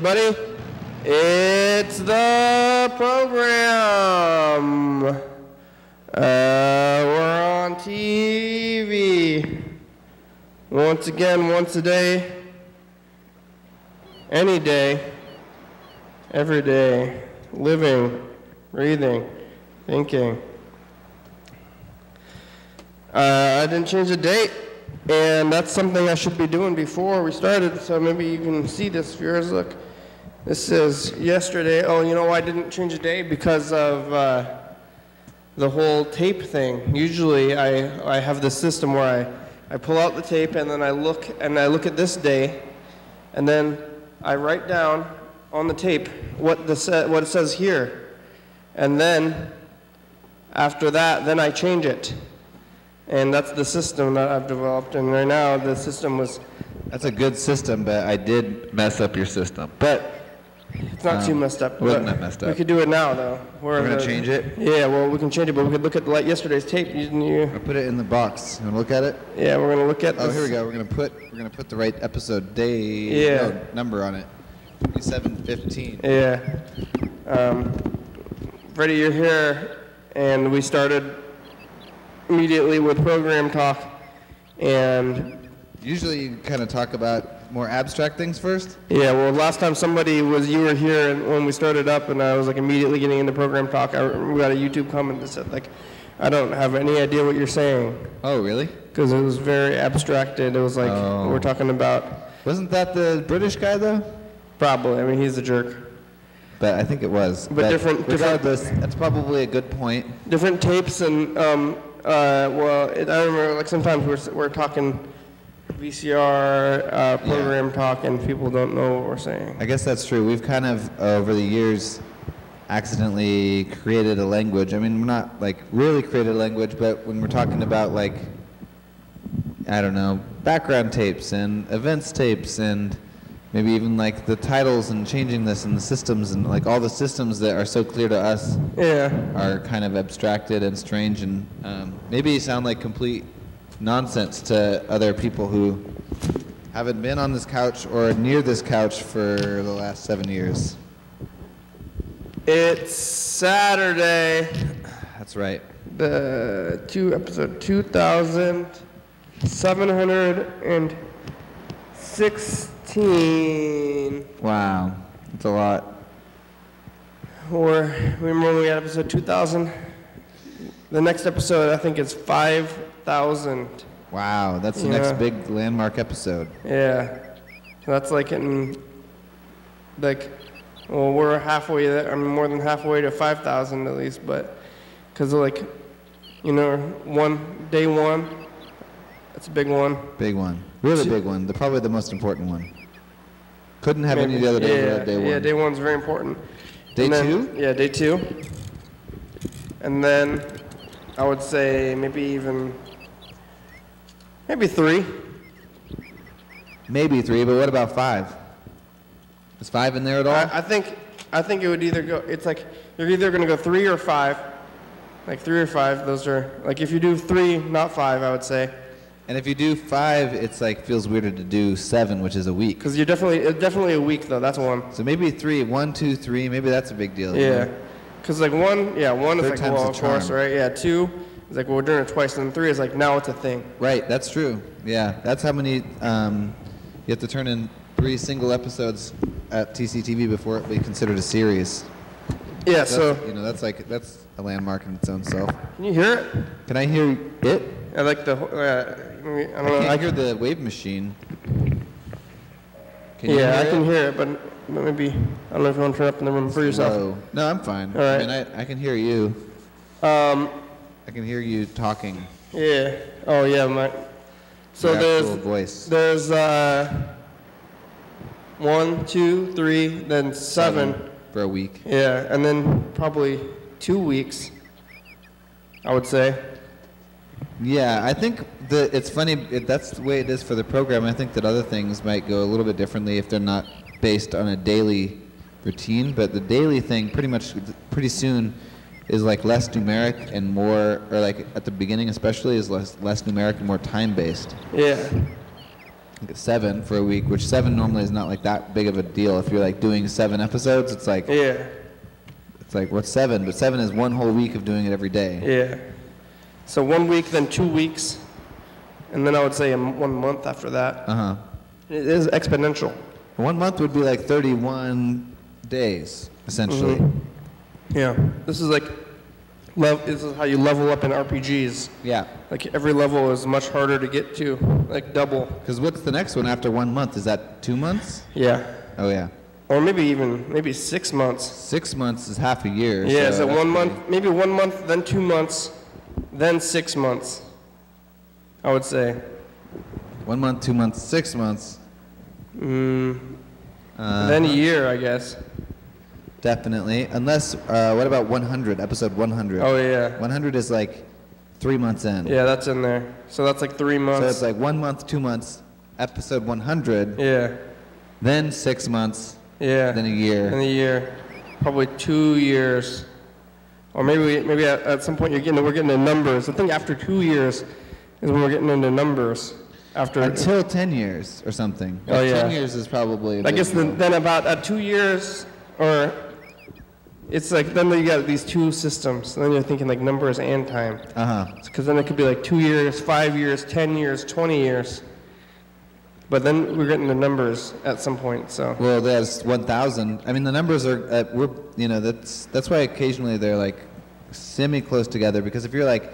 everybody. It's the program. We're on TV. Once again, once a day. Any day. Every day. Living. Breathing. Thinking. I didn't change the date. And that's something I should be doing before we started, so maybe you can see this, viewers. Look, this is yesterday. Oh, you know why I didn't change the day? Because of the whole tape thing. Usually I have this system where I pull out the tape and then I look at this day, and then I write down on the tape what it says here. And then after that, then I change it. And that's the system that I've developed. And right now, the system was... That's a good system, but I did mess up your system. But it's not too messed up. It wasn't that messed up. We could do it now, though. We're going to change it? Yeah, well, we can change it, but we could look at yesterday's tape. I put it in the box. You want to look at it? Yeah, we're going to look at this. Oh, here we go. We're going to put the right episode number on it. 2715. Yeah. Freddie, you're here, and we started immediately with program talk, and usually you kind of talk about more abstract things first. Yeah, well, last time you were here and when we started up, and I was like immediately getting into program talk. We got a YouTube comment that said like, I don't have any idea what you're saying. Oh, really? Because it was very abstracted. It was like we're talking about. Wasn't that the British guy though? Probably. I mean, he's a jerk. But I think it was. But regardless, that's probably a good point. Different tapes and. I remember like sometimes we're talking VCR program talk and people don't know what we're saying. I guess that's true. We've kind of over the years accidentally created a language. I mean, we're not like really created a language, but when we're talking about like, I don't know, background tapes and events tapes and maybe even like the titles and changing this and the systems and like all the systems that are so clear to us are kind of abstracted and strange and maybe sound like complete nonsense to other people who haven't been on this couch or near this couch for the last 7 years. It's Saturday. That's right. Episode 2716. Wow, that's a lot. Or remember when we had episode 2000? The next episode I think is 5000. Wow, that's the next big landmark episode. Yeah, so that's like we're halfway there. I mean, more than halfway to 5,000 at least, but because like, day one, that's a big one. Big one, really big one. Probably the most important one. Couldn't have any of the other days without day one. Yeah, day one's very important. Day two? Yeah, day two. And then I would say maybe three. Maybe three, but what about 5? Is 5 in there at all? I think it would either go. It's like you're either going to go 3 or 5. Like 3 or 5. Those are like if you do 3, not 5, I would say. And if you do 5, it's like feels weirder to do 7, which is a week. Because it's definitely a week though. That's 1. So maybe 3, 1, 2, 3. Maybe that's a big deal. Yeah. Because like 1 is like, well, of course, right? Yeah. 2 is like, well, we're doing it twice, and then 3 is like, now it's a thing. Right. That's true. Yeah. That's how many. You have to turn in 3 single episodes at TCTV before it be considered a series. Yeah. So that's a landmark in its own self. Can you hear it? Can I hear it? I like the. I don't know. I hear the wave machine. Can you hear I can hear it, but maybe I don't know if you want to turn up in the room for yourself. No, I'm fine. All right. I mean, I can hear you. I can hear you talking. Yeah. Oh yeah, So there's 1, 2, 3, then 7 for a week. Yeah, and then probably 2 weeks, I would say. Yeah, I think it's funny. That's the way it is for the program. I think that other things might go a little bit differently if they're not based on a daily routine. But the daily thing, pretty soon, is like less numeric and more, or like at the beginning especially, is less numeric and more time-based. Yeah. 7 for a week, which 7 normally is not like that big of a deal. If you're like doing 7 episodes, it's like, Yeah. it's like, what's 7? But 7 is 1 whole week of doing it every day. Yeah. So 1 week, then 2 weeks, and then I would say 1 month after that. Uh-huh. It is exponential. 1 month would be like 31 days, essentially. Yeah. This is like, this is how you level up in RPGs. Yeah. Like every level is much harder to get to, like double. Because what's the next one after 1 month? Is that 2 months? Yeah. Oh, yeah. Or maybe 6 months. 6 months is half a year. Yeah, so that's 1 month, maybe 1 month, then 2 months, then 6 months, I would say. 1 month, 2 months, 6 months. Then a year, I guess. Definitely. Unless, what about 100, episode 100? Oh, yeah. 100 is like 3 months in. Yeah, that's in there. So that's like 3 months. So it's like 1 month, 2 months, episode 100. Yeah. Then 6 months. Yeah. Then a year. Then a year. Probably 2 years. Or maybe at some point we're getting into numbers. I think after 2 years is when we're getting into numbers. Until 10 years or something. Oh, yeah. 10 years is probably... I guess then about at 2 years, or it's like, then you got these 2 systems. And then you're thinking like numbers and time. Uh-huh. Because then it could be like 2 years, 5 years, 10 years, 20 years. But then we're getting the numbers at some point, so. Well, there's 1,000. I mean, the numbers are, that's why occasionally they're like semi-close together, because if you're like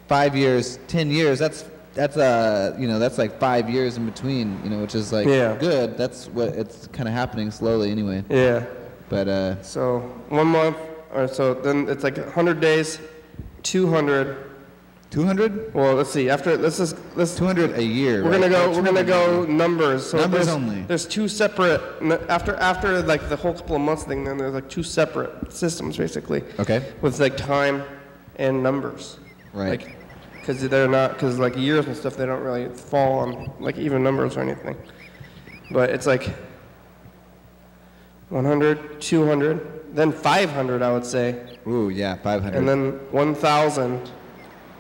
5 years, 10 years, that's like 5 years in between, which is like good. That's what it's kind of happening slowly anyway. Yeah. But so 1 month, or so then it's like 100 days, 200. 200? Well, let's see. Let's 200 a year. We're gonna go numbers. So numbers only. There's 2 separate after like the whole couple of months thing. Then there's like 2 separate systems basically. Okay. With like time and numbers. Right. Like, because like years and stuff, they don't really fall on like even numbers or anything. But it's like 100, 200, then 500, I would say. Ooh, yeah, 500. And then 1,000.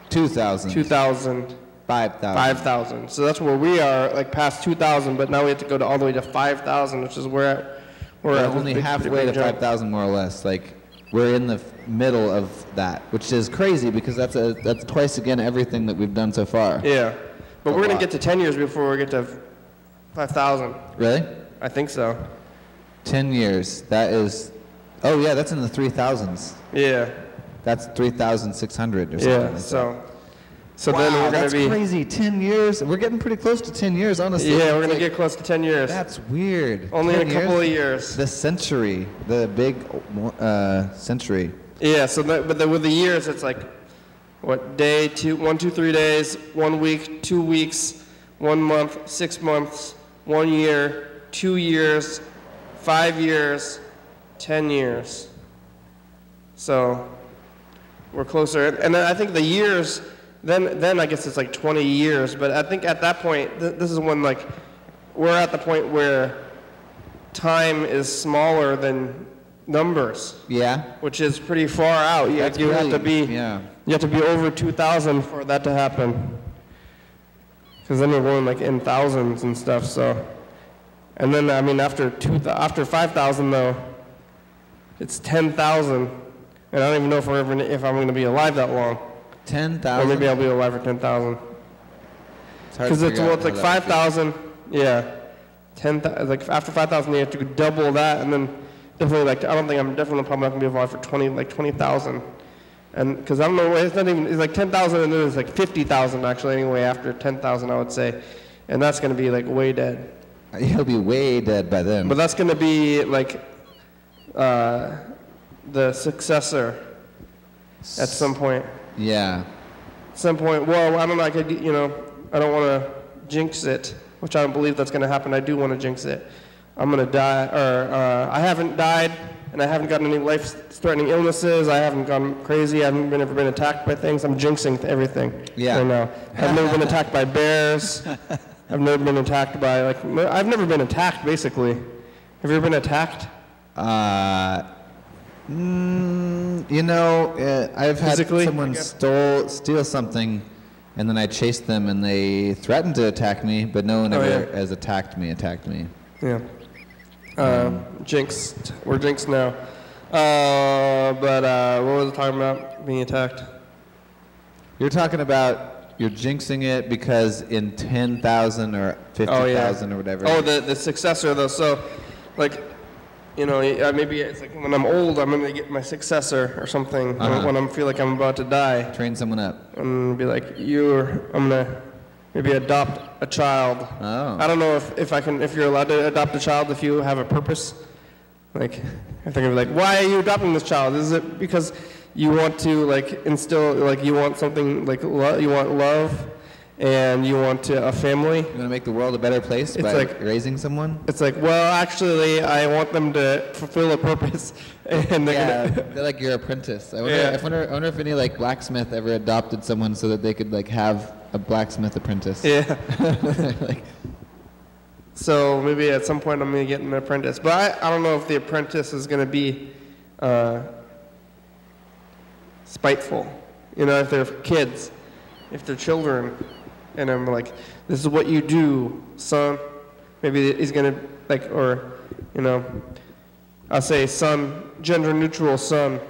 2,000. 2,000. 5,000. 5,000. So that's where we are, like past 2,000, but now we have to go all the way to 5,000, which is where we're at. Only halfway to 5,000 more or less. Like, we're in the middle of that, which is crazy because that's twice again everything that we've done so far. Yeah. But we're going to get to 10 years before we get to 5,000. Really? I think so. 10 years. That is, oh yeah, that's in the 3,000s. Yeah. That's 3,600 or something. Yeah, like so wow, then we're going that's to be... crazy. 10 years. We're getting pretty close to 10 years, honestly. Yeah, we're going to get close to 10 years. That's weird. Only in a couple of years. The century. The big century. Yeah, so with the years, it's like, what, day, 1, 2, 3 days, 1 week, 2 weeks, 1 month, 6 months, 1 year, 2 years, 5 years, 10 years. So we're closer. And then I think the years, then I guess it's like 20 years. But I think at that point, this is when like we're at the point where time is smaller than numbers. Yeah. Which is pretty far out. You have to be over 2,000 for that to happen. Because then we're going like in thousands and stuff. So, and then I mean after 5,000 though, it's 10,000. And I don't even know if I'm going to be alive that long. 10,000? Or maybe I'll be alive for 10,000. Because it's like 5,000, yeah. 10,000, like after 5,000, you have to double that, and then definitely like I'm definitely probably not going to be alive for 20,000. And because I don't know, it's like 10,000, and then it's like 50,000 actually anyway after 10,000, I would say, and that's going to be like way dead. He'll be way dead by then. But that's going to be like the successor at some point. Yeah. At some point, well, I don't know, I don't want to jinx it, which I don't believe that's going to happen. I do want to jinx it. I'm going to die, or I haven't died, and I haven't gotten any life-threatening illnesses. I haven't gone crazy. I haven't ever been attacked by things. I'm jinxing everything right now. I've never been attacked by bears. I've never been attacked by, I've never been attacked, basically. Have you ever been attacked? I've had someone steal something and then I chased them, and they threatened to attack me, but no one ever has attacked me. Yeah. Jinxed. We're jinxed now. But what was I talking about? Being attacked? You're talking about you're jinxing it because in 10,000 or 50,000 or whatever. Oh, the successor though. So, like, you know, maybe it's like when I'm old, I'm gonna get my successor or something. When I feel like I'm about to die. Train someone up. And be like, I'm gonna maybe adopt a child. Oh. I don't know if you're allowed to adopt a child if you have a purpose. Like, I think of like, why are you adopting this child? Is it because you want to like instill, like you want something like you want love, and you want a family? You want to make the world a better place by like, raising someone? It's like, well, actually, I want them to fulfill a purpose, and they're like your apprentice. I wonder if any like blacksmith ever adopted someone so that they could like have a blacksmith apprentice. Yeah. Like. So maybe at some point I'm going to get an apprentice. But I don't know if the apprentice is going to be spiteful. You know, if they're kids, if they're children. And I'm like, this is what you do, son. Maybe he's going to, like, or, you know, I'll say son, gender neutral son,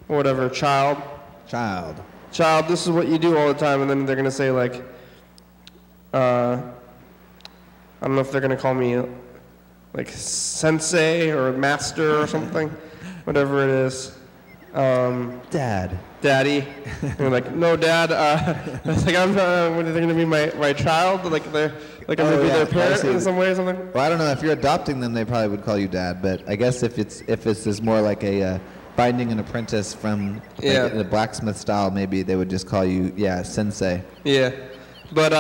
or whatever, child, this is what you do all the time. And then they're going to say, like, I don't know if they're going to call me like sensei or master or something, whatever it is. Daddy. And I'm like, no, Dad. I was like, I'm not. What, are they going to be my child? Like I'm going to be their parent in some way or something. Well, I don't know. If you're adopting them, they probably would call you Dad. But I guess if it's more like a binding an apprentice from like, the blacksmith style, maybe they would just call you sensei. Yeah, but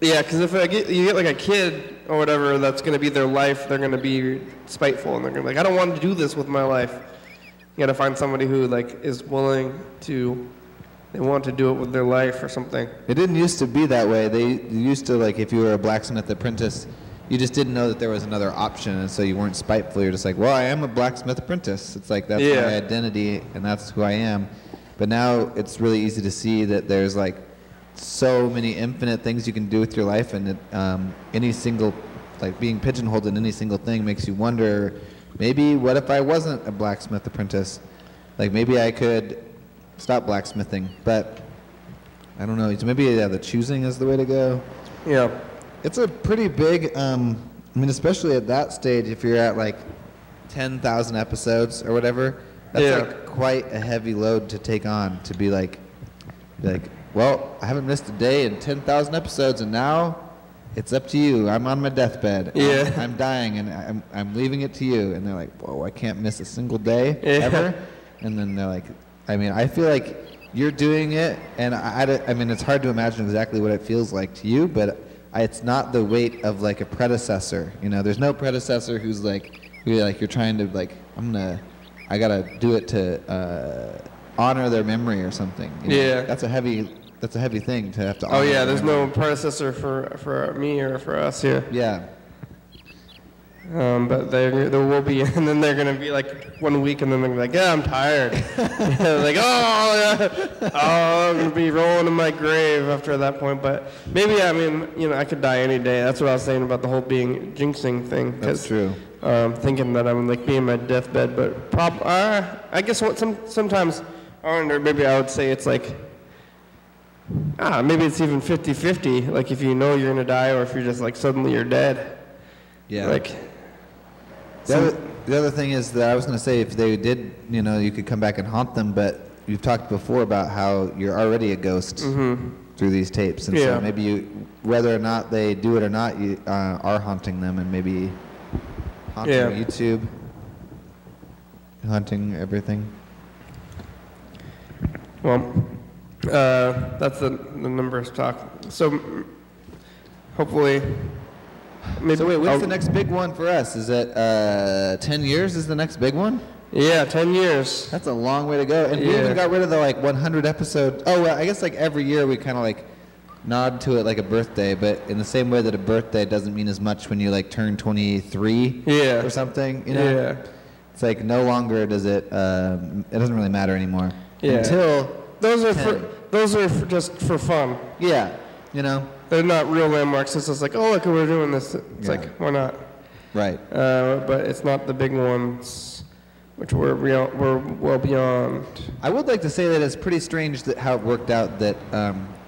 yeah, because if you get like a kid or whatever, that's going to be their life. They're going to be spiteful, and they're going to be like, I don't want to do this with my life. You got to find somebody who like is willing to, they want to do it with their life or something. It didn't used to be that way. They used to, like, if you were a blacksmith apprentice, you just didn't know that there was another option, and so you weren't spiteful. You're just like, well, I am a blacksmith apprentice. It's like that's my identity, and that's who I am. But now it's really easy to see that there's like so many infinite things you can do with your life, and any single, like being pigeonholed in any single thing makes you wonder, maybe what if I wasn't a blacksmith apprentice? Like maybe I could stop blacksmithing, but I don't know. Maybe the choosing is the way to go. Yeah. It's a pretty big, I mean, especially at that stage, if you're at like 10,000 episodes or whatever, that's like quite a heavy load to take on, to be like, well, I haven't missed a day in 10,000 episodes, and now it's up to you. I'm on my deathbed. Yeah. I'm dying, and I'm leaving it to you. And they're like, whoa, I can't miss a single day ever. And then they're like, I mean, I feel like you're doing it, and I mean, it's hard to imagine exactly what it feels like to you, but it's not the weight of like a predecessor. You know, there's no predecessor who's like, you're trying to like, I gotta do it to honor their memory or something. You know? Yeah. That's a heavy thing to have to honor. Oh yeah, there's no predecessor for me or for us here. Yeah. But there will be, and then they're gonna be like 1 week, and then they're gonna be like, yeah, I'm tired. Like, I'm gonna be rolling in my grave after that point. But maybe, I mean, you know, I could die any day. That's what I was saying about the whole being jinxing thing. That's true. Thinking that I'm like being my deathbed, but I guess sometimes, or maybe I would say it's like, maybe it's even 50-50. Like if you know you're gonna die, or if you're just like suddenly you're dead. Yeah. Like. The other thing is that I was going to say, if they did, you know, you could come back and haunt them, but you've talked before about how you're already a ghost through these tapes, and so maybe you, whether or not they do it or not, you are haunting them, and maybe haunting YouTube, haunting everything. Well, that's the numbers talk. So hopefully. Maybe, so wait, what's the next big one for us? Is it 10 years is the next big one? Yeah, 10 years. That's a long way to go. And we even got rid of the like 100 episode. Oh, well, I guess like every year we kind of like nod to it like a birthday, but in the same way that a birthday doesn't mean as much when you like turn 23 or something, you know? Yeah. It's like no longer does it, it doesn't really matter anymore. Yeah. Until those are those are just for fun. Yeah, you know. They're not real landmarks. It's just like, oh, look, we're doing this. It's Yeah. like, why not? Right. But it's not the big ones, which we're well beyond. I would like to say that it's pretty strange that how it worked out that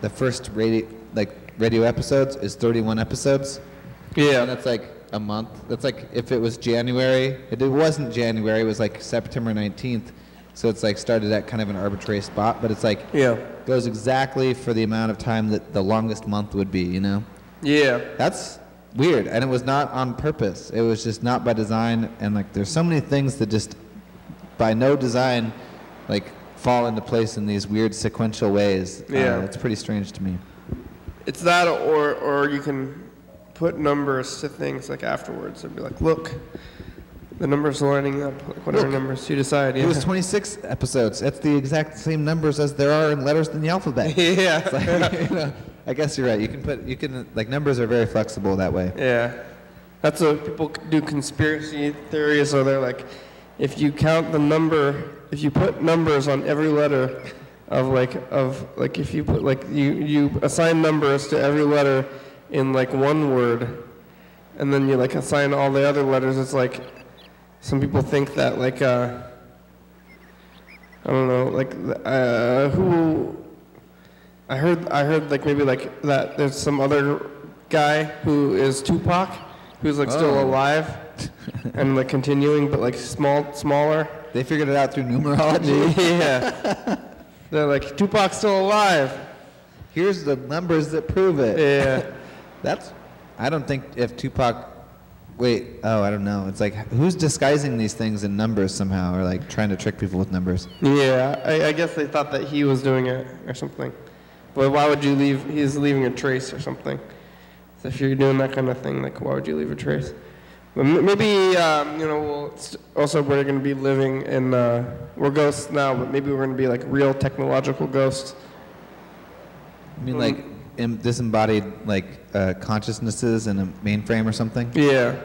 the first radio episodes is 31 episodes. Yeah. And that's like a month. That's like if it was January. It wasn't January. It was like September 19th. So it's like started at kind of an arbitrary spot, but it's like goes exactly for the amount of time that the longest month would be, you know? Yeah. That's weird, and it was not on purpose. It was just not by design, and like there's so many things that just by no design like fall into place in these weird sequential ways. Yeah. It's pretty strange to me. It's that, or you can put numbers to things like afterwards and be like, look, the numbers are lining up, like whatever numbers you decide. Yeah. It was 26 episodes. That's the exact same numbers as there are in letters in the alphabet. Yeah. It's like, you know, I guess you're right. You can like numbers are very flexible that way. Yeah. That's what people do conspiracy theories, so they're like, if you count the number, if you put numbers on every letter of if you put like you assign numbers to every letter in like one word, and then you like assign all the other letters, it's like some people think that like I don't know, like who I heard like maybe like that there's some other guy who is Tupac who's like still alive and like continuing, but like smaller. They figured it out through numerology. Yeah. They're like, Tupac's still alive. Here's the numbers that prove it. Yeah. I don't think if Tupac, I don't know. It's like, who's disguising these things in numbers somehow, or like trying to trick people with numbers? Yeah, I guess they thought that he was doing it or something. But why would you leave, he's leaving a trace or something. So if you're doing that kind of thing, like why would you leave a trace? But maybe, also we're going to be living in, we're ghosts now, but maybe we're going to be like real technological ghosts. I mean like disembodied like consciousnesses in a mainframe or something? Yeah.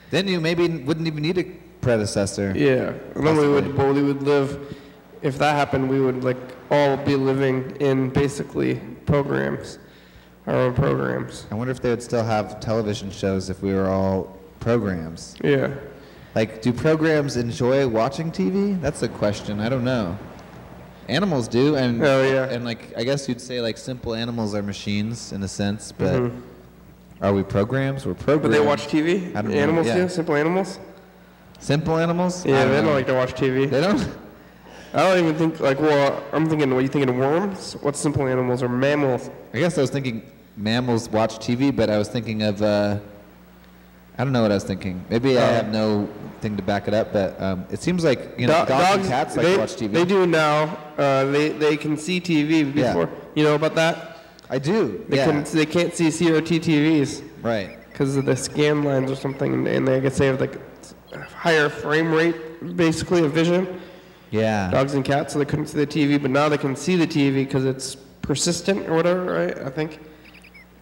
Then you maybe wouldn't even need a predecessor. Yeah. And then we would live, if that happened, we would like all be living in basically programs, our own programs. I wonder if they would still have television shows if we were all programs. Yeah. Like, do programs enjoy watching TV? That's a question. I don't know. Animals do, and and like I guess you'd say like simple animals are machines in a sense, but are we programs? We're programs. But they watch TV? I don't know. Animals Yeah. do? Simple animals? Simple animals? Yeah, they don't like to watch TV. They don't? I don't even think, like, well, I'm thinking, what, you thinking of worms? What simple animals or mammals? I guess I was thinking mammals watch TV, but I was thinking of, I don't know what I was thinking. Maybe I have no thing to back it up, but it seems like, you know, dogs and cats like to watch TV. They do now. They can see TV before. Yeah. You know about that? I do, They can't see CRT TVs. Right. Because of the scan lines or something, and they guess they have like higher frame rate, basically, of vision. Yeah. Dogs and cats, so they couldn't see the TV, but now they can see the TV because it's persistent or whatever, right? I think.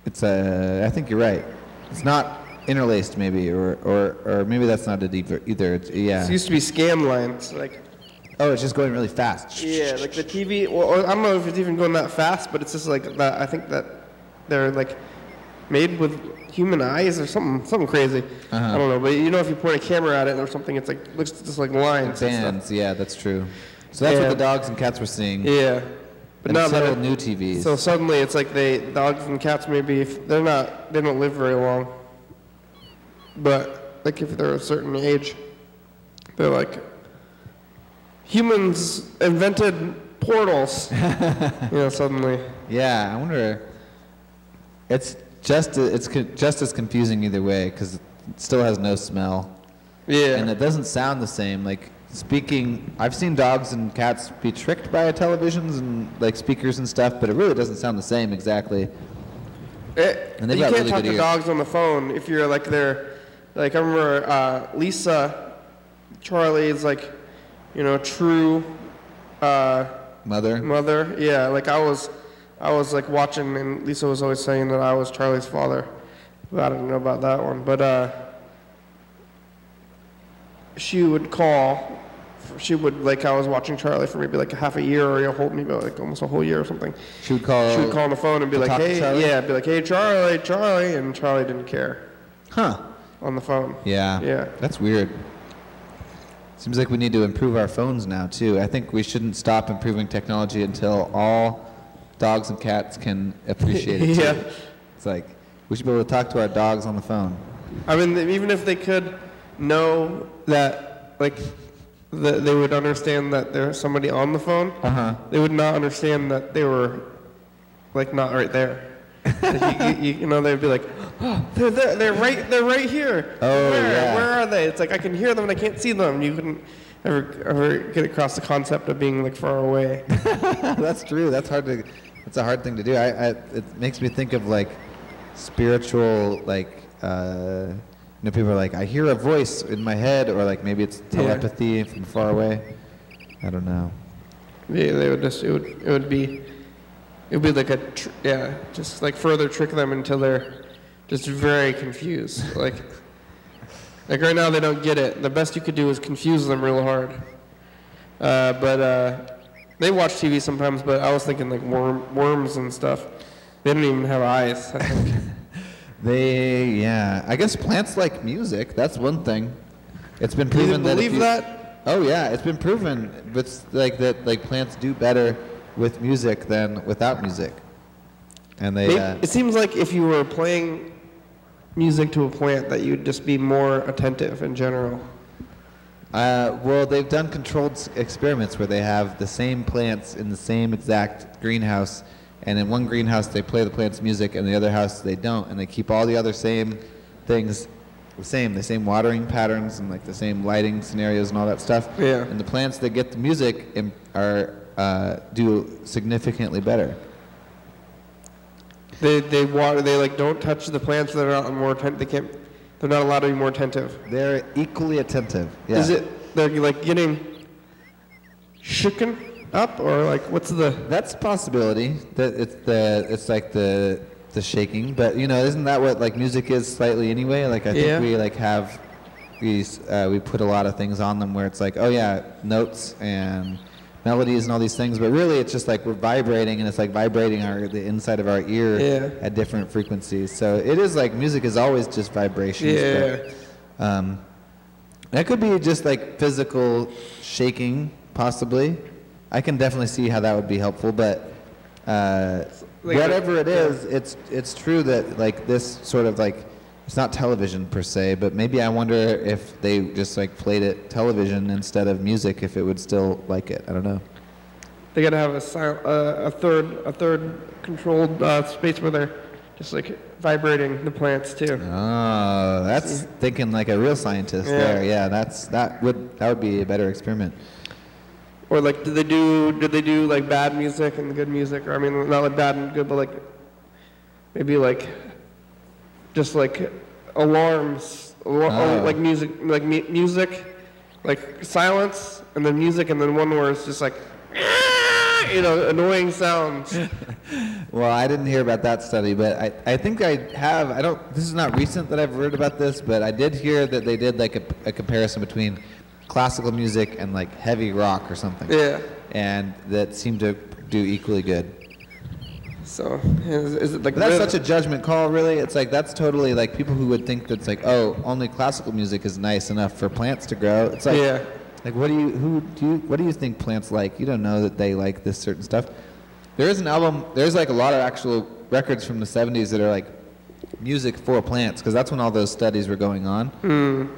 I think you're right. It's not interlaced, maybe, or maybe that's not it either. It's, It used to be scan lines, like. Oh, it's just going really fast. Yeah, like the TV. Well, I don't know if it's even going that fast, but it's just like that. I think that they're like made with human eyes or something crazy. I don't know, but you know, if you point a camera at it or something, it's like looks just like lines. Bands, yeah, that's true. So that's what the dogs and cats were seeing. Yeah, but and now several new TVs. So suddenly, it's like dogs and cats maybe if they don't live very long. But like if they're a certain age, they're like humans invented portals. Suddenly. Yeah, I wonder. It's just as confusing either way because it still has no smell. Yeah. And it doesn't sound the same. Like speaking, I've seen dogs and cats be tricked by televisions and like speakers and stuff, but it really doesn't sound the same exactly. And you can't talk to dogs on the phone if you're like there. Like I remember Lisa, Charlie's like, true mother. Yeah, like I was like watching, and Lisa was always saying that I was Charlie's father. But I didn't know about that one. But she would call she would, like, I was watching Charlie for maybe like a half a year or maybe like almost a whole year or something. She would call on the phone and be like, hey, be like, hey, Charlie, and Charlie didn't care. Huh. On the phone. Yeah. Yeah. That's weird. Seems like we need to improve our phones now, too. I think we shouldn't stop improving technology until all dogs and cats can appreciate it, too. Yeah. It's like, we should be able to talk to our dogs on the phone. I mean, even if they could know that, like, they would understand that there's somebody on the phone, they would not understand that they were, like, not right there. Like, you know, they'd be like, oh, they're right here. Oh, Where are they? It's like, I can hear them and I can't see them. You couldn't ever get across the concept of being, like, far away. That's true. That's a hard thing to do. It makes me think of, like, spiritual, like, you know, people are like, I hear a voice in my head, or like maybe it's telepathy from far away. I don't know. Yeah, they would just, it would be like just like further trick them until they're just very confused. Like right now they don't get it. The best you could do is confuse them real hard. But they watch TV sometimes, but I was thinking like worms and stuff. They don't even have eyes, I think. I guess plants like music. That's one thing. It's been proven that. Do you believe that? Oh yeah, it's been proven. But like plants do better with music than without music. And they. It seems like if you were playing music to a plant, that you'd just be more attentive in general. Well, they've done controlled experiments where they have the same plants in the same exact greenhouse. And in one greenhouse, they play the plants' music, and in the other house, they don't. And they keep all the other same things the same watering patterns and like the same lighting scenarios and all that stuff. Yeah. And the plants that get the music do significantly better. They like don't touch the plants that are more attentive. They're not allowed to be more attentive. They're equally attentive. Yeah. Is it they're like getting shooken up, or like what's the? That's a possibility. That it's like the shaking, but you know, isn't that what like music is slightly anyway? Like I think we like have we put a lot of things on them where it's like, oh yeah, notes and melodies and all these things, but really it's just like we're vibrating, and it's like vibrating the inside of our ear at different frequencies. So it is like music is always just vibrations. But, that could be just like physical shaking, possibly. I can definitely see how that would be helpful, but whatever it is, it's true that like this sort of like, it's not television per se, but maybe I wonder if they just like played it television instead of music, if it would still like it. I don't know. They gotta have a third controlled space where they're just like vibrating the plants too. Oh, that's thinking like a real scientist there. Yeah, that would be a better experiment. Or like, did they do like bad music and good music? Or I mean, not like bad and good, but like maybe like just like alarms, like music, like silence, and then music, and then one where it's just like, you know, annoying sounds. Well, I didn't hear about that study, but I think I have. This is not recent that I've heard about this, but I did hear that they did like a comparison between classical music and like heavy rock or something. Yeah. And that seemed to do equally good. So is it like? But that's such a judgment call, really. It's like that's totally like people who would think that's like, oh, only classical music is nice enough for plants to grow. It's like, like what do you think plants like? You don't know that they like this certain stuff. There is an album. There's like a lot of actual records from the '70s that are like music for plants, because that's when all those studies were going on.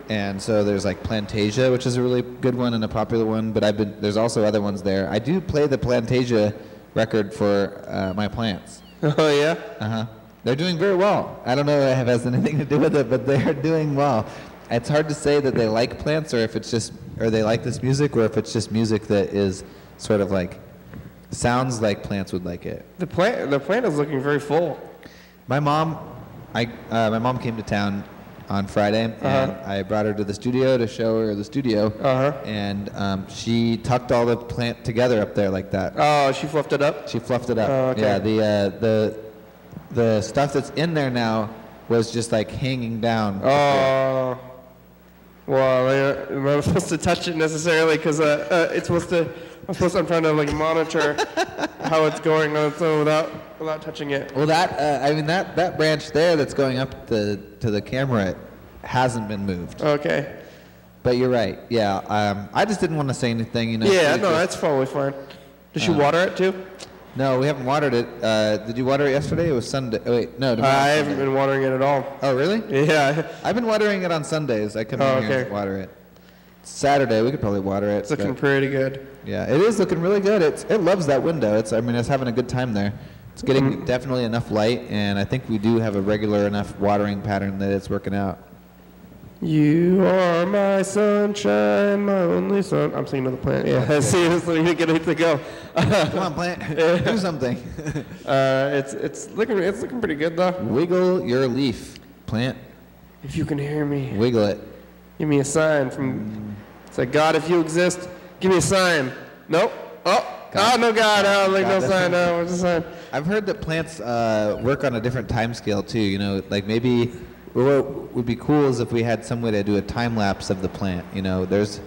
And so there's like Plantasia, which is a really good one and a popular one, but there's also other ones there. I do play the Plantasia record for my plants. Oh yeah? Uh-huh. They're doing very well. I don't know if it has anything to do with it, but they're doing well. It's hard to say that they like plants, or if it's just, or they like this music, or if it's just music that is sort of like, sounds like plants would like it. The plant is looking very full. My mom came to town on Friday, and I brought her to the studio to show her the studio. And she tucked all the plant together up there like that. Oh, she fluffed it up? She fluffed it up. Oh, okay. Yeah, the stuff that's in there now was just like hanging down. Oh. Well, I'm not supposed to touch it necessarily because it's supposed to. I'm trying to like monitor how it's going on its own without touching it. Well, that branch there that's going up to the camera hasn't been moved. Okay. But you're right. Yeah. I just didn't want to say anything. Yeah. No, that's probably fine. Did you water it too? No, we haven't watered it. Did you water it yesterday? It was Sunday. Oh, wait, no. I haven't been watering it at all. Oh, really? Yeah. I've been watering it on Sundays. I come in here and water it. Saturday, we could probably water it. It's looking pretty good. Yeah, it is looking really good. It loves that window. It's having a good time there. It's getting definitely enough light, and I think we do have a regular enough watering pattern that it's working out. You are my sunshine, my only sun. I'm singing to the plant. Yeah, see, it's getting it to go. Come on, plant, do something. It's looking pretty good though. Wiggle your leaf, plant. If you can hear me, wiggle it. Give me a sign from. It's like, God, if you exist, give me a sign. Nope. Oh no, God. No sign. No, what's the sign? I've heard that plants work on a different time scale too. Like maybe. What would be cool is if we had some way to do a time lapse of the plant. There's,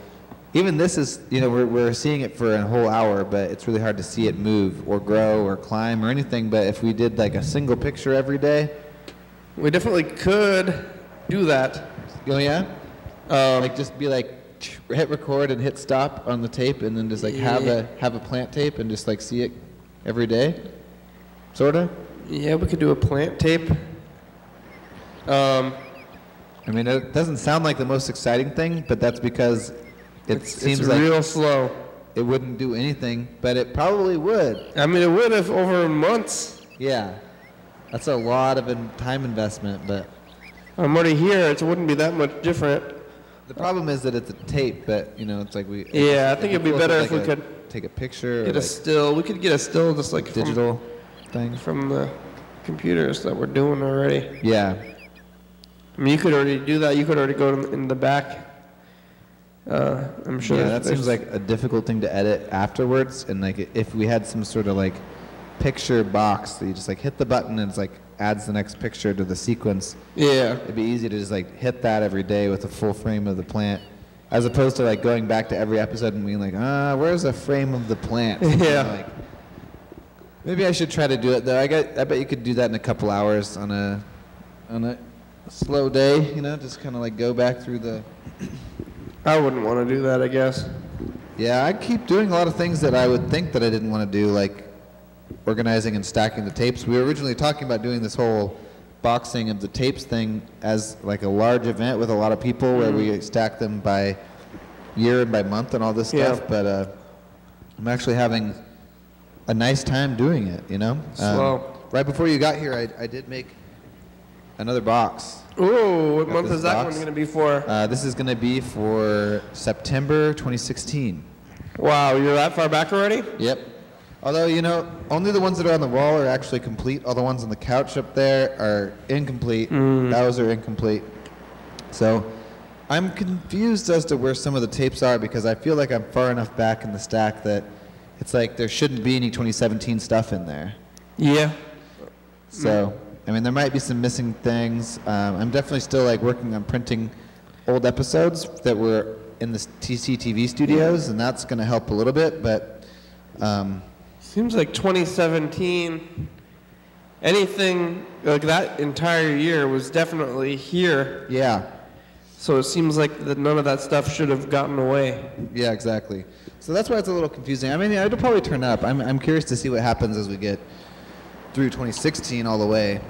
even this is, we're seeing it for a whole hour, but it's really hard to see it move or grow or climb or anything. But if we did like a single picture every day, we definitely could do that. Oh yeah, like just be like hit record and hit stop on the tape, and then just like have a plant tape and just like see it every day, sorta. Yeah, we could do a plant tape. It doesn't sound like the most exciting thing, but that's because it's real slow. It wouldn't do anything, but it probably would. It would if over months. Yeah, that's a lot of time investment, but I'm already here. It wouldn't be that much different. The problem is that it's a tape, but it's like we. Yeah, I think it'd be better if we could take a picture. Get a still. We could get a still just like digital thing from the computers that we're doing already. Yeah. You could already do that. You could already go in the back. I'm sure. Yeah, that seems like a difficult thing to edit afterwards. And like, if we had some sort of like picture box that you just like hit the button and it's like adds the next picture to the sequence. Yeah. It'd be easy to just like hit that every day with a full frame of the plant, as opposed to like going back to every episode and being like, where's the frame of the plant? Yeah. Maybe I should try to do it though. I bet you could do that in a couple hours on a slow day, just kind of like go back through the. I wouldn't want to do that, I guess. Yeah, I keep doing a lot of things that I would think that I didn't want to do, like organizing and stacking the tapes. We were originally talking about doing this whole boxing of the tapes thing as like a large event with a lot of people where we stack them by year and by month and all this stuff, but I'm actually having a nice time doing it, Right before you got here, I did make another box. Ooh, what month is that one going to be for? This is going to be for September 2016. Wow, you're that far back already? Yep. Although, only the ones that are on the wall are actually complete. All the ones on the couch up there are incomplete. Those are incomplete. So I'm confused as to where some of the tapes are because I feel like I'm far enough back in the stack that it's like there shouldn't be any 2017 stuff in there. Yeah. So... there might be some missing things. I'm definitely still like working on printing old episodes that were in the TCTV studios, and that's going to help a little bit. But seems like 2017, anything like that entire year was definitely here. Yeah. So it seems like that none of that stuff should have gotten away. Yeah, exactly. So that's why it's a little confusing. It'll probably turn up. I'm curious to see what happens as we get through 2016 all the way.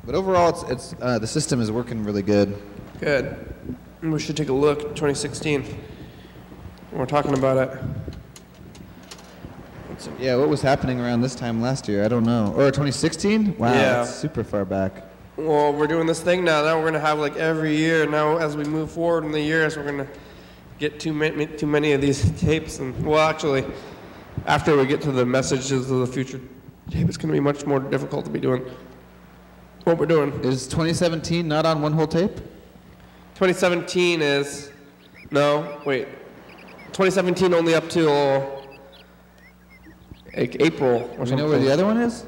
But overall, it's the system is working really good. Good. We should take a look at 2016. We're talking about it. Yeah, what was happening around this time last year? I don't know. Or 2016? Wow, that's super far back. Well, we're doing this thing now. Now we're going to have like every year. Now as we move forward in the years, we're going to get too many of these tapes. And well, actually, after we get to the messages of the future tape, it's going to be much more difficult to be doing what we're doing. Is 2017 not on one whole tape? 2017 is, no, wait. 2017 only up till like April or something. Do you know where the other one is?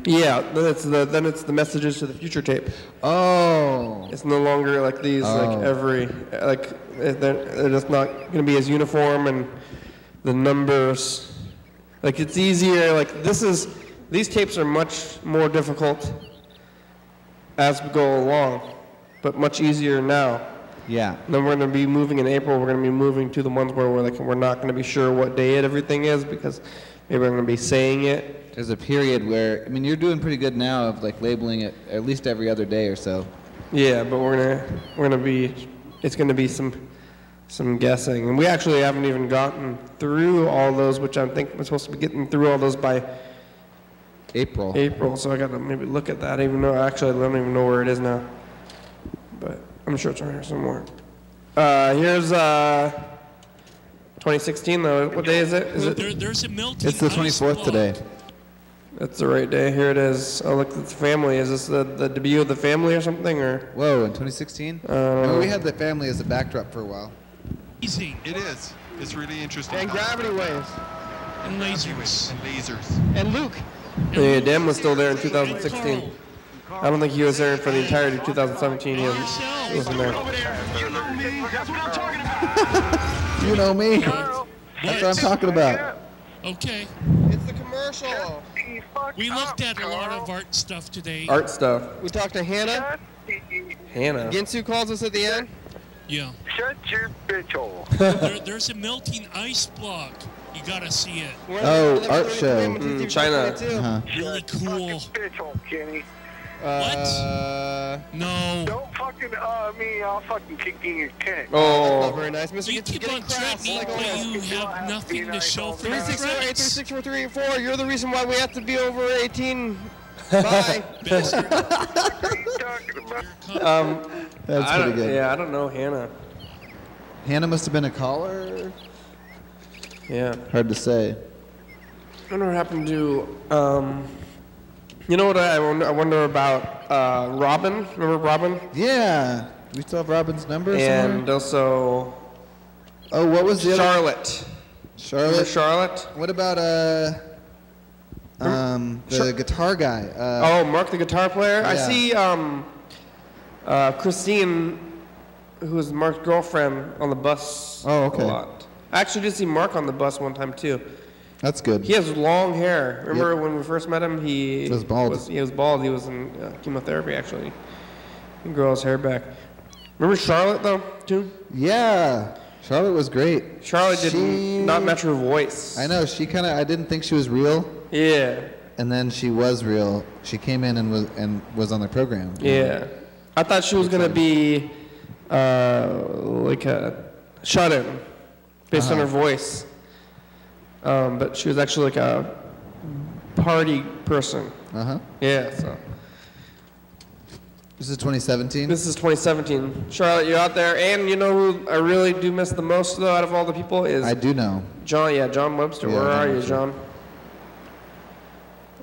Yeah, then it's the messages to the future tape. Oh. It's no longer like these they're just not going to be as uniform, and the numbers, like it's easier. Like these tapes are much more difficult as we go along, but much easier now. Yeah. Then we're going to be moving in April. We're going to be moving to the ones where we're not going to be sure what day everything is, because maybe we're going to be saying it. There's a period where, I mean, you're doing pretty good now of like labeling it at least every other day or so. Yeah, but it's going to be some guessing, and we actually haven't even gotten through all those, which I think we're supposed to be getting through all those by April. So I got to maybe look at that, even though actually I don't even know where it is now, but I'm sure it's around here somewhere. Here's 2016 though. What day is it? There's a melting It's the 24th today. That's the right day. Here it is. Oh, look, it's family. Is this the debut of the family or something? Or Whoa, in 2016? We had the family as a backdrop for a while. Easy. It is. It's really interesting. and gravity waves. And lasers. And lasers. And Luke. Yeah, Dan was still there in 2016. I don't think he was there for the entirety of 2017. He wasn't there. You know me. That's what I'm talking about. Okay. It's the commercial. We looked at a lot of art stuff today. Art stuff. We talked to Hannah. Hannah. Ginsu calls us at the end. Yeah. Shut your bitch hole. There's a melting ice block. You gotta see it. Oh, art show. China. Really cool. Bitch hole, Kenny. What? No. Don't fucking me. I'll fucking kick you in your tent. Oh, not very nice. Mr. You Gets keep getting on crass. threatening, but you have nothing to show for your 364 threats. 8364384. You're the reason why we have to be over 18. Bye. Bastard. That's pretty good. Yeah, I don't know Hannah. Hannah must have been a caller. Yeah. Hard to say. I wonder what happened to, you know what I wonder about Robin? Remember Robin? Yeah. We still have Robin's number And somewhere? Also Oh, what was the other? Charlotte. Remember Charlotte? Charlotte? What about the guitar guy? Oh, Mark the guitar player? I Yeah. see Christine, who was Mark's girlfriend, on the bus Oh, okay. a lot. I actually did see Mark on the bus one time too. That's good. He has long hair. Remember when we first met him? He was bald. He was bald. He was in chemotherapy, actually. He can grow his hair back. Remember Charlotte, though, too? Yeah. Charlotte was great. Charlotte did not match her voice. I know. I didn't think she was real. Yeah. And then she was real. She came in and was on the program. Yeah. I thought she was going to be like a shut-in based on her voice. But she was actually like a party person. Uh-huh. Yeah, so. This is 2017? This is 2017. Charlotte, you're out there. And you know who I really do miss the most, though, out of all the people is... I do know. John, John Webster. Yeah, Where John are you, Webster. John?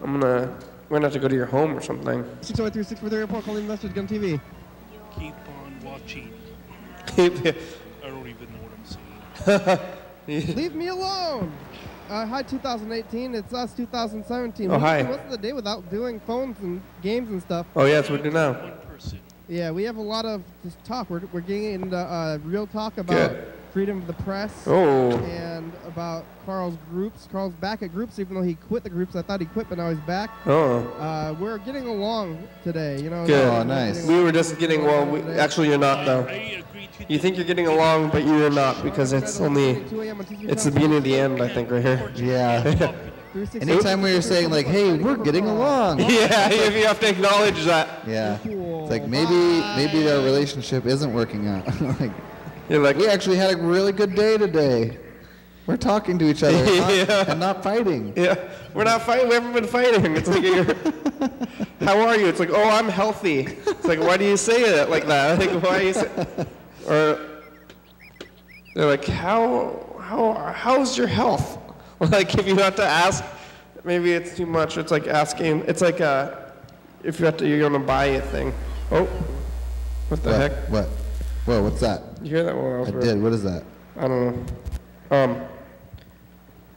We're gonna have to go to your home or something. 603-643 report, calling investors, Gun TV. Keep on watching. I don't even know what I'm saying. Leave me alone. Hi, 2018. It's us, 2017. Oh, hi. Most of the day without doing phones and games and stuff. Oh, yeah, that's what we do now. One person. Yeah, we have a lot of just talk. We're getting into real talk about Good. freedom of the press. Oh. And about Carl's groups. Carl's back at groups, even though he quit the groups. I thought he quit, but now he's back. Oh. We're getting along today. You know. Good. Oh, nice. We were just getting, actually you're not, though. I agree to You think you're getting along, but you're not, because it's only, it's the beginning of the end, I think, right here. Yeah. Anytime we were saying like, hey, we're getting along. Yeah, if you have to acknowledge that. Yeah. It's like maybe our relationship isn't working out. Like, You're like, we actually had a really good day today. We're talking to each other and not fighting. yeah, we're not fighting. We haven't been fighting. It's like, how are you? It's like, oh, I'm healthy. It's like, why do you say it like that? Like, why do you say? Or they're like, how's your health? Like, if you have to ask, maybe it's too much. It's like asking. It's like if you're gonna buy a thing. Oh, what the heck? What? Whoa, what's that? You hear that one? I did. What is that? I don't know.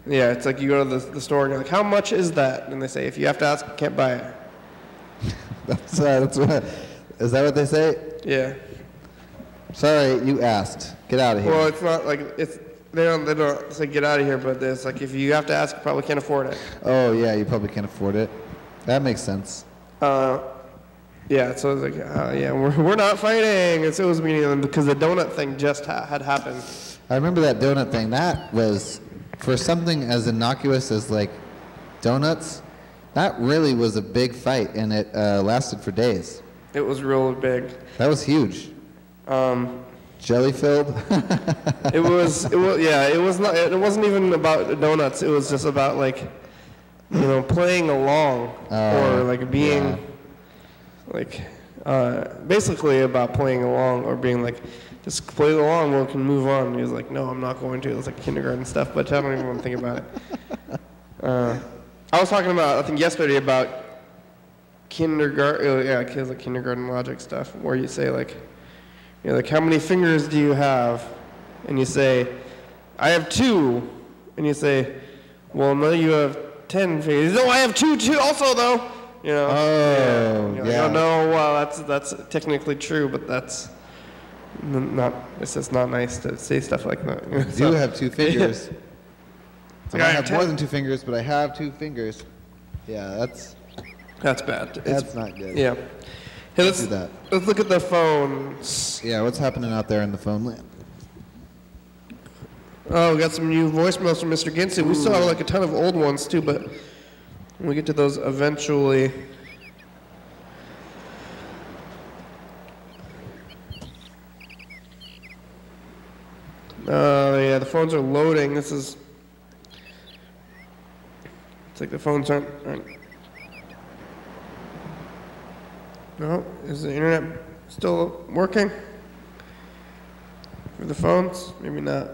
Yeah, it's like you go to the store and you're like, how much is that? And they say, if you have to ask, you can't buy it. That's what. Is that what they say? Yeah. Sorry, you asked. Get out of here. Well, it's not like they don't say get out of here, but it's like if you have to ask, you probably can't afford it. Oh yeah, you probably can't afford it. That makes sense. Yeah, so it's like, yeah, we're not fighting. It was meaning because the donut thing just had happened. I remember that donut thing. That was, for something as innocuous as like donuts, that really was a big fight, and it lasted for days. It was real big. That was huge. Jelly filled. It wasn't even about donuts. It was just about like, playing along or like being like basically about playing along or being like, just play along, we can move on. And he was like, no, I'm not going to. It was like kindergarten stuff, but I don't even want to think about it. I was talking about, I think yesterday, about kindergarten, kids like kindergarten logic stuff, where you say like, like, how many fingers do you have? And you say, I have 2. And you say, well, no, you have 10 fingers. No, I have 2 too also, though. Oh, yeah. No, well, that's technically true, but that's not, it's just not nice to say stuff like that. I do have 2 fingers. Like, I have more than 2 fingers, but I have 2 fingers. Yeah, that's bad. That's not good. Yeah. Hey, Let's do that. Let's look at the phones. Yeah, what's happening out there in the phone land? Oh, we got some new voicemails from Mr. Ginsu. We still have like a ton of old ones too, but we'll get to those eventually. Yeah, the phones are loading. It's like the phones aren't. No, is the internet still working for the phones? Maybe not.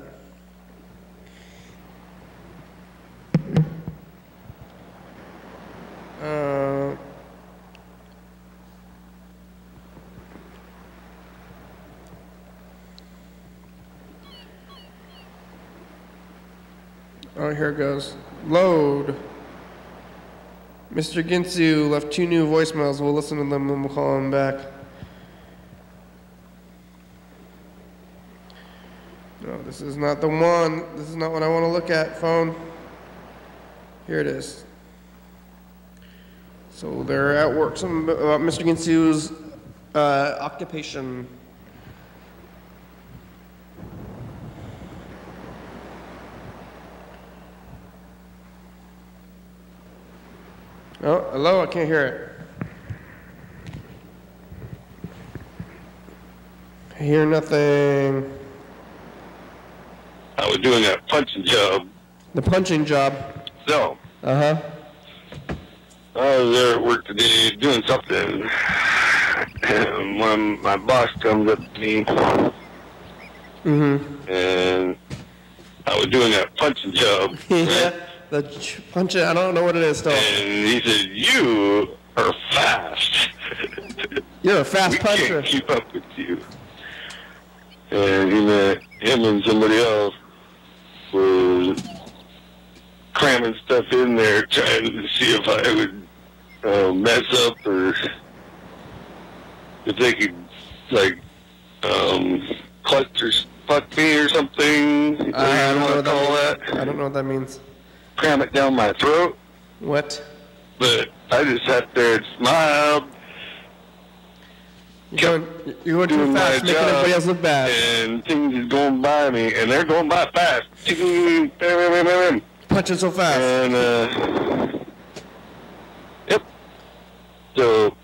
Oh, here it goes. Load. Mr. Ginsu left 2 new voicemails. We'll listen to them and we'll call him back. No, this is not the one. This is not what I want to look at, phone. Here it is. So they're at work. Something about Mr. Ginsu's occupation. Oh, hello, I can't hear it. I hear nothing. I was doing that punching job. The punching job. So, Uh-huh. I was there at work today doing something. And when my boss comes up to me, and I was doing that punching job. Yeah, the punching, I don't know what it is still. And he said, you are fast. You're a fast puncher. We can't keep up with you. And he meant him and somebody else was cramming stuff in there, trying to see if I would mess up or if they could, like, clutch or fuck me or something. I don't know what call that. I don't know what that means. Cram it down my throat. What? But I just sat there and smiled. You're going too fast, making everybody else look bad. And things is going by me, and they're going by fast. Punching so fast. And, yep. So,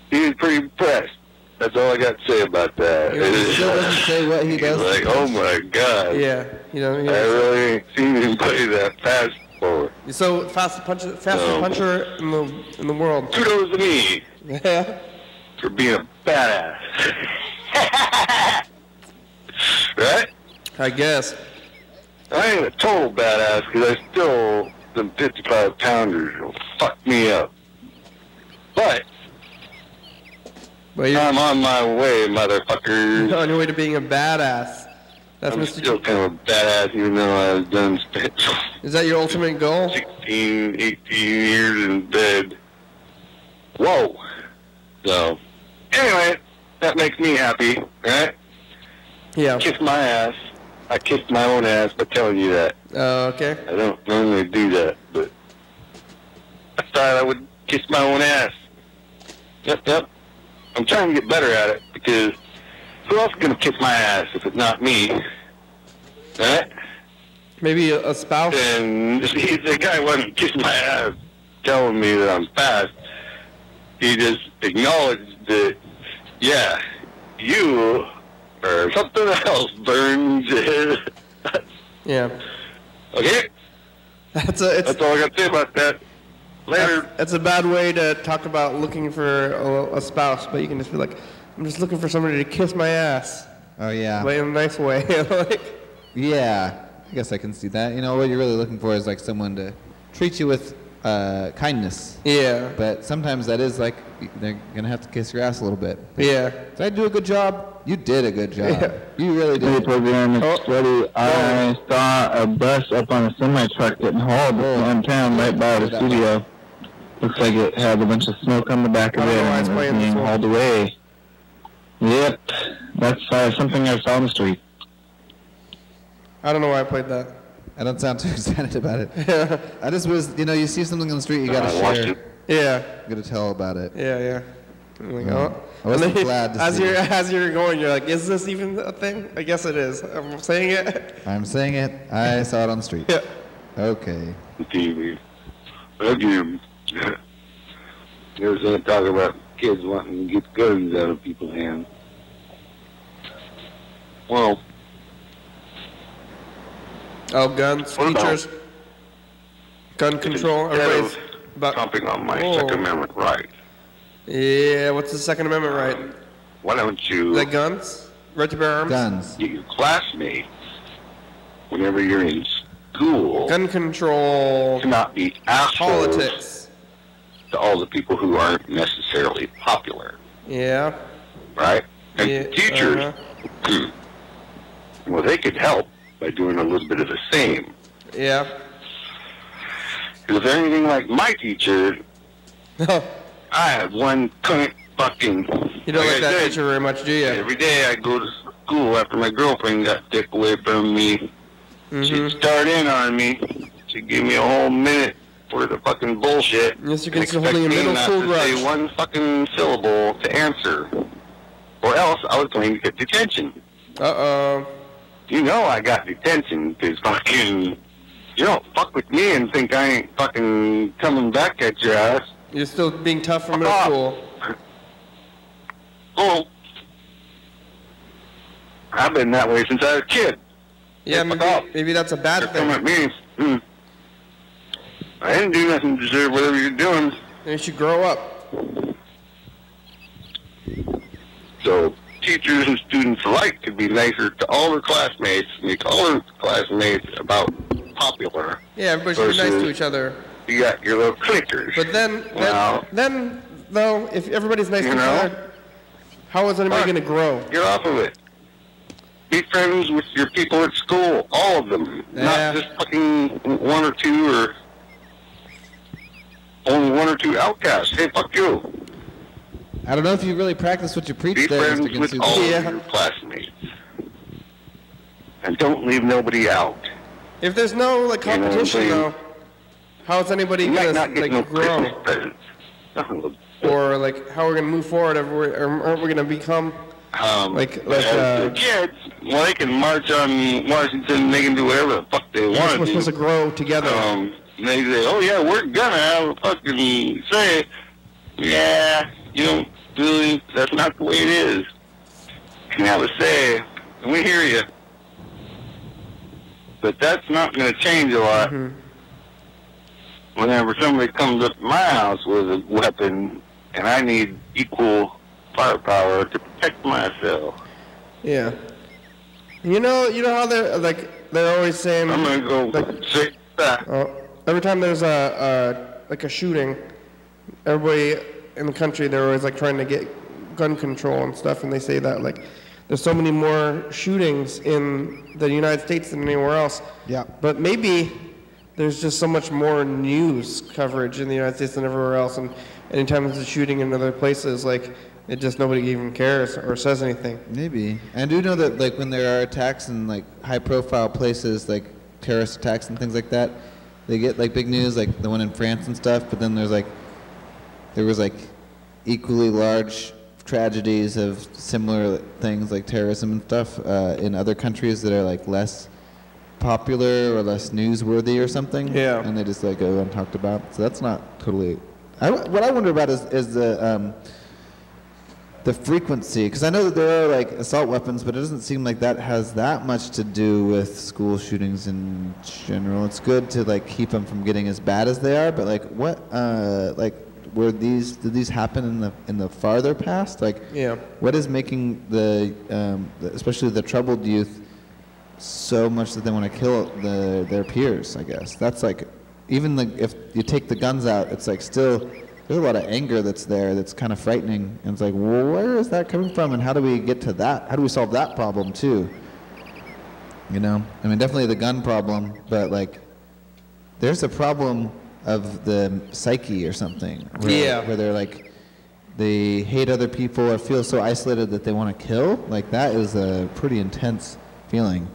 he's pretty impressed. That's all I got to say about that. He still doesn't say what he does. Like, oh my God. Yeah, I really ain't seen anybody that fast before. You're so fast puncher, fastest puncher in the world. Kudos to me Yeah. for being a badass. Right? I guess. I ain't a total badass because I still, them 55-pounders will fuck me up. But You're I'm on my way, motherfuckers. on your way to being a badass. That's I'm Mr. still kind of a badass, even though I've done Is that your ultimate goal? 16, 18 years in bed. Whoa. So, anyway, that makes me happy, right? Yeah. Kiss my ass. I kissed my own ass by telling you that. Okay. I don't normally do that, but I thought I would kiss my own ass. Yep. I'm trying to get better at it, because who else is going to kiss my ass if it's not me? Right? Maybe a spouse? And the guy wasn't kissing my ass telling me that I'm fast. He just acknowledged that, yeah, you or something else burns. Yeah. Okay? That's all I got to say about that. Later. That's a bad way to talk about looking for a spouse, but you can just be like, I'm just looking for somebody to kiss my ass. Oh, yeah. But in a nice way. Like, Yeah, I guess I can see that. You know, what you're really looking for is like someone to treat you with kindness. yeah. But sometimes that is like, they're going to have to kiss your ass a little bit. Yeah. Did I do a good job? You did a good job. Yeah. You really did. Program is steady. I saw a bus up on a semi-truck getting hauled downtown right by the studio. Looks like it had a bunch of smoke on the back of it and it was being hauled away. Yep, that's something I saw on the street. I don't know why I played that. I don't sound too excited about it. I just was, you know, you see something on the street, you got to share. Yeah. You got to tell about it. Yeah. I'm like, oh. I wasn't And then glad to see it. As you're going, you're like, is this even a thing? I guess it is. I'm saying it. I'm saying it. I saw it on the street. Yeah. Okay. TV. Again, there's going to talk about kids wanting to get guns out of people's hands. Well, Oh, guns, What about- teachers, gun control. Everybody's about. stomping on my Whoa. Second Amendment rights. Yeah. What's the Second Amendment right? Why don't you Is that guns? Right to bear arms. Guns. get your classmates, whenever you're in school, Gun control. to not be assholes Politics. to all the people who aren't necessarily popular, Yeah. right? And Yeah, teachers, well, they could help by doing a little bit of the same. Yeah. Because if they're anything like my teacher, I had one cunt fucking... You don't like I that said, teacher very much, do you? every day I go to school after my girlfriend got dick away from me. She'd start in on me. She'd give me a whole minute for the fucking bullshit. Yes, you're and still holding a expect me middle not school to grudge. say one fucking syllable to answer. Or else I was going to get detention. Uh-oh. You know I got detention because fucking... You don't fuck with me and think I ain't fucking coming back at your ass. You're still being tough for middle Fuck off. school. Oh. I've been that way since I was a kid. Yeah, Fuck off. maybe that's a bad They're coming thing. at me. I didn't do nothing to deserve whatever you're doing. You should grow up. So teachers and students alike could be nicer to all their classmates, make all their classmates about popular. Yeah, everybody should be nice to versus each other. You got your little clickers. But then though, if everybody's nice to You each know? other, how is anybody Fuck. going to grow? Get off of it. Be friends with your people at school, all of them. Yeah. Not just fucking one or two or only one or two outcasts. Hey, fuck you. I don't know if you really practice what you preach Be there, friends Mr. with Ginsu. all Yeah. of your classmates. And don't leave nobody out. If there's no like You know what I'm competition saying? though, how is anybody You might going not to get like no grow? Christmas presents. Nothing will- Or like how we're going to move forward? Aren't we going to become like the kids, well, they can march on Washington, they can do whatever the fuck they want we're to supposed to do. grow together? They say, oh yeah, we're gonna have a fucking say. Yeah, you don't really, that's not the way it is. You can have a say, and we hear you. But that's not gonna change a lot. Whenever somebody comes up to my house with a weapon, and I need equal firepower to protect myself, Yeah. You know how they're always saying I'm gonna go like, sit back. every time there's a shooting, everybody in the country they're always like trying to get gun control and stuff, and they say that like there's so many more shootings in the United States than anywhere else. Yeah. But maybe there's just so much more news coverage in the United States than everywhere else, and anytime there's a shooting in other places, like, it just nobody even cares or says anything. Maybe. And I do know that, like, when there are attacks in, like, high-profile places, like terrorist attacks and things like that, they get, like, big news, like the one in France and stuff, but then there was, like, equally large tragedies of similar things like terrorism and stuff in other countries that are, like, less popular or less newsworthy or something. Yeah. And they just, like, go untalked about. So that's not totally... what I wonder about is the frequency, because I know that there are, like, assault weapons, but it doesn't seem like that has that much to do with school shootings in general. It's good to, like, keep them from getting as bad as they are, but, like, what, like, did these happen in the farther past? Like, yeah. What is making especially the troubled youth so much that they want to kill their peers, I guess? That's, like, even if you take the guns out, it's, like, still... There's a lot of anger that's there that's kind of frightening. And it's like, well, where is that coming from, and how do we get to that? How do we solve that problem, too? You know? I mean, definitely the gun problem, but, like, there's a problem of the psyche or something. Where they're, like, they hate other people or feel so isolated that they want to kill. Like, that is a pretty intense feeling.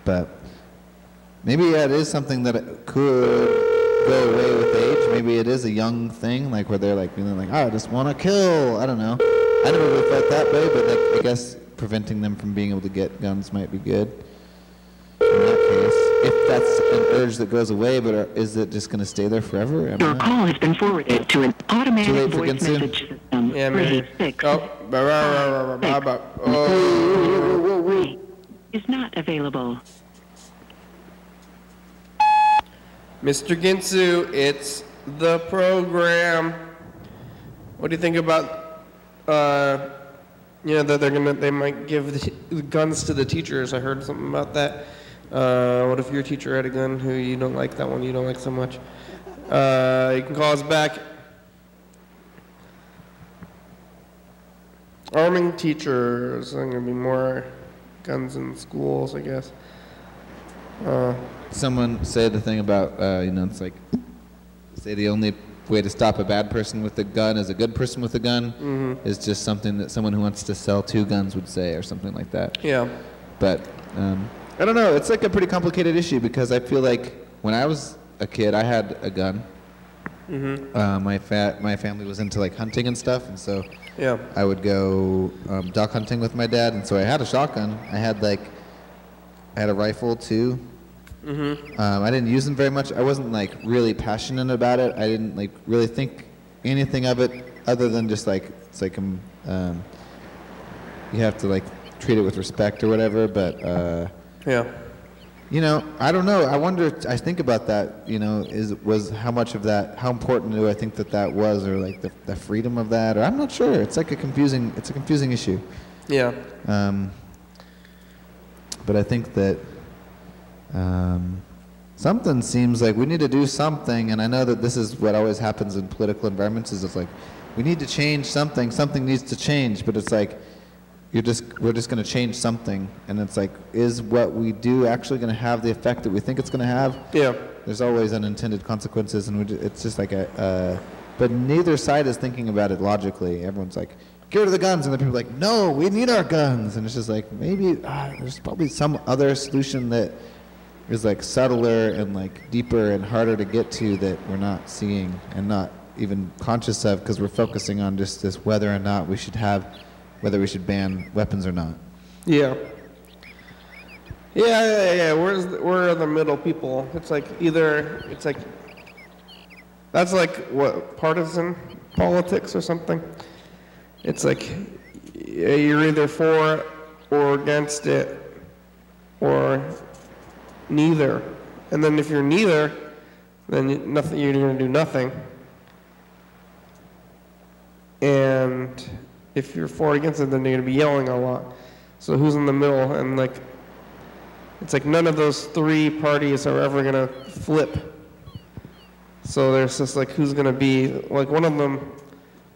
But... maybe it is something that could go away with age. Maybe it is a young thing, like where they're like feeling like, oh, I just want to kill. I don't know. I never really felt that way, but like, I guess preventing them from being able to get guns might be good. In that case, if that's an urge that goes away, but is it just going to stay there forever? Your call has been forwarded to an automatic voice Ginsu? message system. Yeah, maybe. Is not available. Mr. Ginsu, it's the program. What do you think about, that they might give the guns to the teachers? I heard something about that. What if your teacher had a gun who you don't like, that one you don't like so much? You can call us back. Arming teachers. There's going to be more guns in schools, I guess. Someone say the thing about, it's like, say the only way to stop a bad person with a gun is a good person with a gun, is just something that someone who wants to sell 2 guns would say, or something like that. Yeah. But, I don't know, it's like a pretty complicated issue, because I feel like when I was a kid, I had a gun. My family was into, like, hunting and stuff, and so yeah. I would go duck hunting with my dad, and so I had a shotgun. I had a rifle, too. I didn't use them very much. I wasn't like really passionate about it. I didn't like really think anything of it other than just like it's like you have to like treat it with respect or whatever. But yeah, I don't know. I wonder. I think about that. Was how much of that? How important do I think that was, or like the freedom of that? Or I'm not sure. It's like a confusing issue. Yeah. But I think that. Something seems like we need to do something, and I know that this is what always happens in political environments, is it's like we need to change something needs to change, but it's like we're just going to change something, and it's like, is what we do actually going to have the effect that we think it's going to have? Yeah. There's always unintended consequences, and it's just like but neither side is thinking about it logically. Everyone's like, get rid of the guns, and the people are like, no, we need our guns, and it's just like, maybe there's probably some other solution that is like subtler and like deeper and harder to get to that we're not seeing and not even conscious of, because we're focusing on just this whether we should ban weapons or not. Yeah. We're the middle people. It's like that's like what, partisan politics or something. It's like you're either for or against it, or neither. And then if you're neither, then you're going to do nothing. And if you're for or against it, then you're going to be yelling a lot. So who's in the middle? And like, it's like none of those 3 parties are ever going to flip. So there's just like, who's going to be, like one of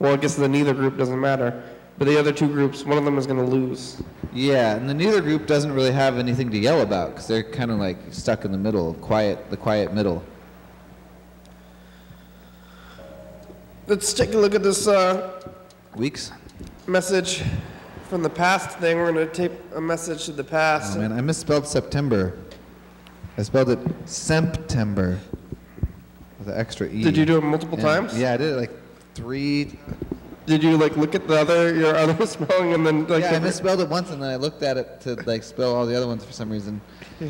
Well, I guess the neither group doesn't matter. But the other two groups, one of them is going to lose. Yeah, and the neither group doesn't really have anything to yell about because they're kind of like stuck in the middle, the quiet middle. Let's take a look at this Weeks? message from the past thing. We're going to tape a message to the past. Oh man, I misspelled September. I spelled it September with an extra E. Did you do it multiple times? Yeah, I did it like 3. Did you like look at your other spelling and then like? Yeah, I misspelled it once and then I looked at it to like spell all the other ones for some reason.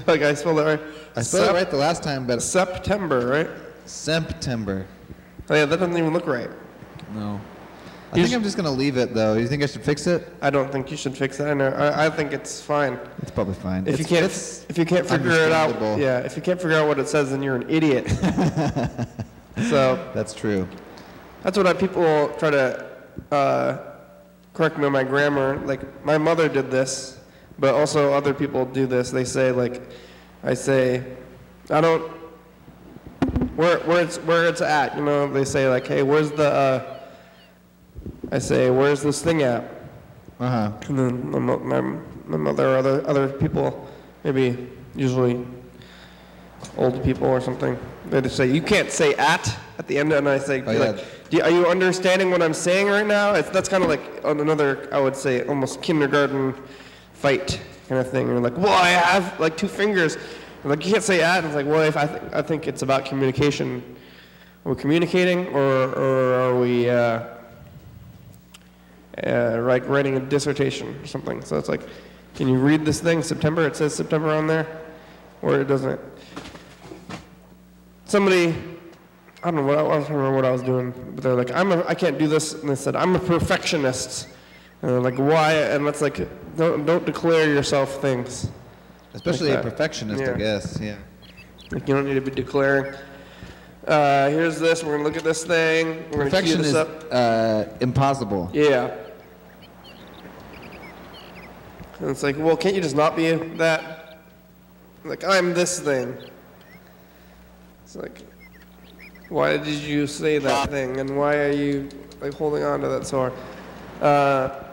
Like I spelled it right. I spelled it right the last time, but September, right? September. Oh yeah, that doesn't even look right. No. I think I'm just gonna leave it though. You think I should fix it? I don't think you should fix it. I think it's fine. It's probably fine. If you can't figure it out, yeah. If you can't figure out what it says, then you're an idiot. So that's true. That's what people try to correct me on my grammar. Like my mother did this, but also other people do this. They say like, I say, I don't. Where it's at, you know? They say like, hey, where's the? I say, where's this thing at? Uh-huh. And then my mother or other people, maybe usually old people or something, they just say, you can't say at the end, and I say, are you understanding what I'm saying right now? That's kind of like another, I would say, almost kindergarten fight kind of thing. You're like, well, I have like 2 fingers. I'm like, you can't say at. And it's like, well, if I think it's about communication. Are we communicating, or are we like writing a dissertation or something? So it's like, can you read this thing, September? It says September on there, or it doesn't. Somebody, I don't know, I don't remember what I was doing, but they're like, I can't do this, and they said, I'm a perfectionist. And they're like, why? And that's like, don't declare yourself things. Especially like a perfectionist, I guess, yeah. Like you don't need to be declaring. Here's this, we're gonna look at this thing. We're gonna cue this up. Impossible. Yeah. And it's like, well, can't you just not be that? Like, I'm this thing. It's like, why did you say that thing, and why are you like holding on to that so hard?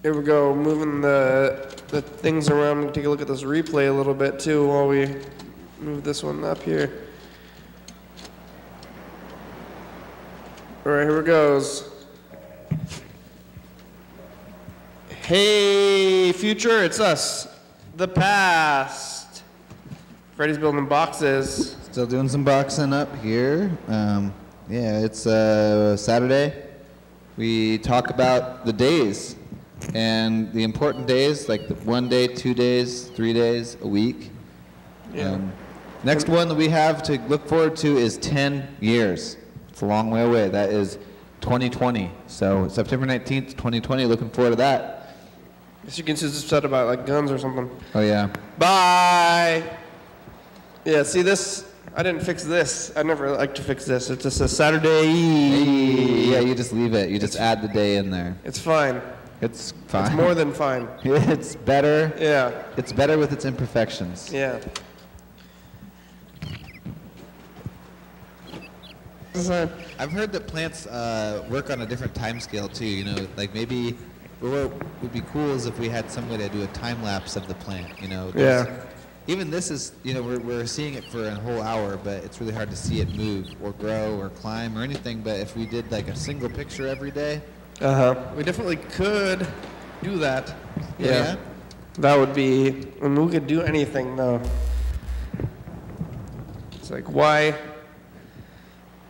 Here we go, moving the things around. Take a look at this replay a little bit too while we move this one up here. All right, here it goes. Hey, future, it's us, the past. Freddy's building boxes. Still doing some boxing up here. Yeah, it's Saturday. We talk about the days and the important days, like the 1 day, 2 days, 3 days, a week. Yeah. Next one that we have to look forward to is 10 years. It's a long way away. That is 2020. So September 19th, 2020, looking forward to that. Guess you can just upset about like guns or something. Oh yeah. Bye. Yeah, see this? I didn't fix this. I never like to fix this. It's just a Saturday. Hey, yeah, you just leave it. You just add the day in there. It's fine. It's fine. It's more than fine. It's better. Yeah. It's better with its imperfections. Yeah. I've heard that plants work on a different time scale too. You know, like maybe what would be cool is if we had some way to do a time lapse of the plant. You know. Yeah. Even this is, you know, we're seeing it for a whole hour, but it's really hard to see it move or grow or climb or anything. But if we did like a single picture every day. We definitely could do that. Yeah. That would be, and we could do anything though. It's like, why?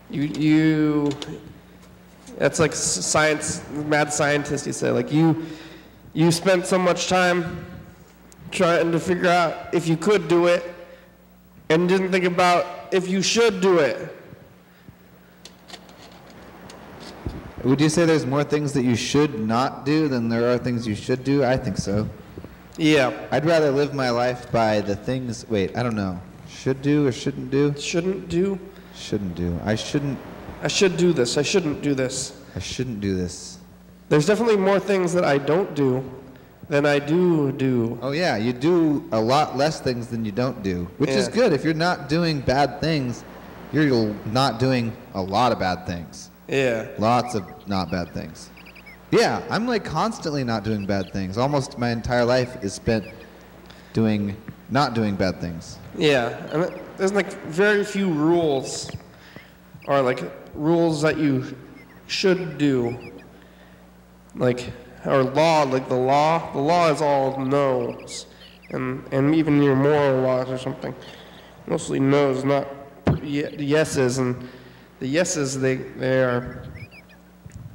You that's like science, mad scientist, you say, like you spent so much time trying to figure out if you could do it and didn't think about if you should do it. Would you say there's more things that you should not do than there are things you should do? I think so. Yeah. I'd rather live my life by the things, wait, I don't know. Should do or shouldn't do? Shouldn't do? Shouldn't do. I shouldn't. I should do this. I shouldn't do this. I shouldn't do this. There's definitely more things that I don't do than I do. Oh yeah, you do a lot less things than you don't do, which is good. If you're not doing bad things, you're not doing a lot of bad things. Yeah. Lots of not bad things. Yeah, I'm like constantly not doing bad things. Almost my entire life is spent not doing bad things. Yeah, and there's like very few rules, or like rules that you should do. Like, or law, like the law is all no's, and even your moral laws or something, mostly no's, not yeses. And the yeses, they are,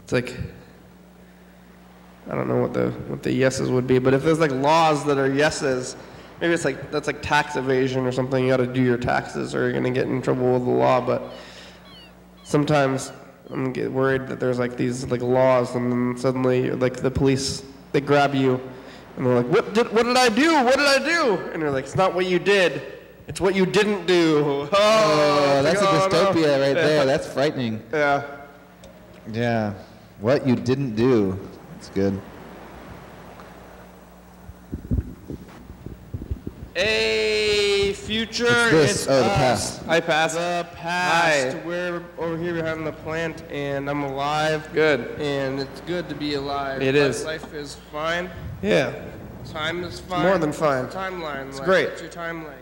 it's like, I don't know what the yeses would be, but if there's like laws that are yeses, maybe it's like, that's like tax evasion or something. You got to do your taxes or you're going to get in trouble with the law. But sometimes I'm get worried that there's like these like laws, and then suddenly like the police, they grab you and they're like, what did I do? What did I do? And you're like, it's not what you did. It's what you didn't do. Oh, that's a dystopia right there. That's frightening. Yeah. Yeah. What you didn't do. That's good. Hey, future, What's this? it's Oh, the us. past. Hi, past. The past. Hi. We're over here behind the plant, and I'm alive. Good. And it's good to be alive. It is. Life is fine. Yeah. Time is fine. More than fine. Timeline. It's like, great. What's your timeline?